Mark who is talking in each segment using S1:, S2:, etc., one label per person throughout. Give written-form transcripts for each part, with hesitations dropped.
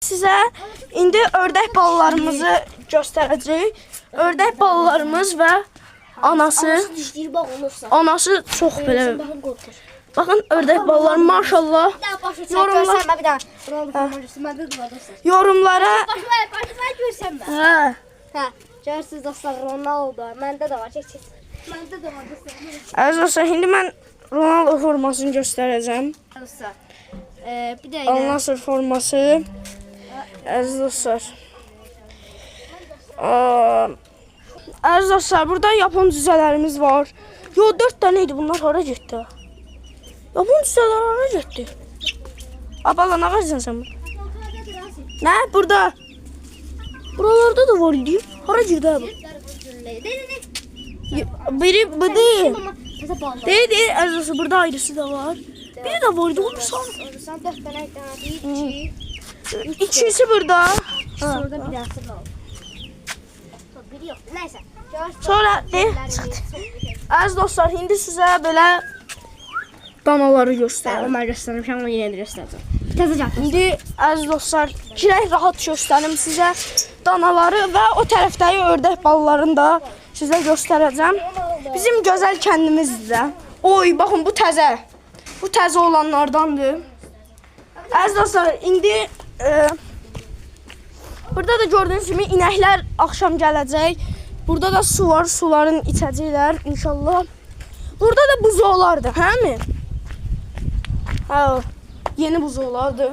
S1: Sizə indi ördək balalarımızı göstərəcəyik. Ördək balalarımız və anası çox belə. Baxın ördək balalar maşallah. Yorumlara
S2: Görürsünüz dostlar, Ronaldo. Məndə də var, çək. Məndə də var dostlar.
S1: Əziz dostlar, indi mən Ronaldo formasını göstərəcəm.
S2: Dostlar, bir də
S1: Al-Nassr forması. Əziz dostlar. Əziz dostlar, burada Yapon cüzələrimiz var. Yo, 4 dənə idi, bunlar hara getdi? Yapon cüzələr hara getdi? Abala, nə qarsan sən bunu? Nə? Burada. Buralarda da var idi. Hara girdi abi? Biri bu değil. Değil, əziz dostlar, burada ayrısı da var. Biri də var idi, onu sağ.
S2: Sen 4 tane bir, 2,
S1: İkisi burada.
S2: Sonra bir tanesi var. Biri yok. Neyse.
S1: Sonra çıxdı. Əziz dostlar, indi sizə belə danaları göstərirəm.
S2: Onlar göstermişim ama yine de göstereceğim. Tezeceğim.
S1: İndi əziz dostlar, girək rahat göstərim sizə danaları və o tərəfdəki ördək balalarını da sizə göstərəcəm. Bizim gözəl kəndimizdir də. Oy, baxın bu təzə. Bu təzə olanlardandır. Əziz dostlar, indi burada da gördüyünüz kimi inəklər axşam gələcək. Burada da su var, suların içəcəklər inşallah. Burada da buzoğlardır, hə mi? Hə, yeni buzoğlardır.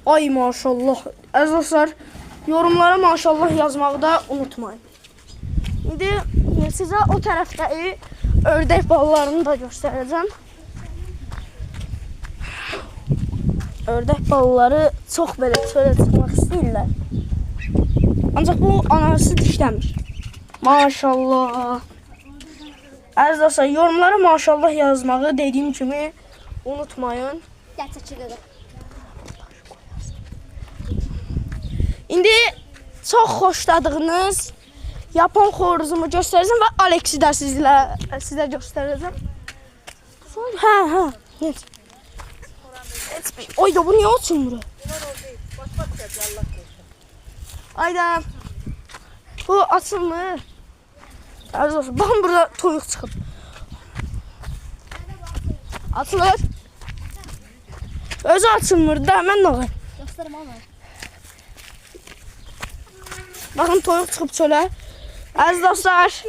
S1: Ay maşallah. Əziz dostlar, yorumlara maşallah yazmağı da unutmayın. İndi sizə o tərəfdəki ördək balalarını da göstərəcəm. Ördək balaları çox belə çölə çıxmaq istəyirlər. Ancaq bu anası dişləmir. Maşallah. Əziz dostlar, yorumlara maşallah yazmağı dediyim kimi unutmayın.
S2: Gerçek çıkıyor.
S1: İndi çox xoşladığınız Yapon xoruzumu göstərəcəm və Alexi də sizə göstərəcəm. Hə. Net. Oy da bu niyə açılmır? Ayda. Bu açılmır. Əziz dostlar, baxın burada toyuq çıxıb. Açılır. Özü açılmır da, mən nə var?
S2: Gösterim ama.
S1: Baxın toyuq çıxıb çölə. Əziz dostlar,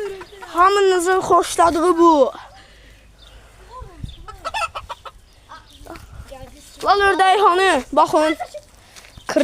S1: hamınızın xoşladığı bu. Lal ördəyi hanı? Baxın.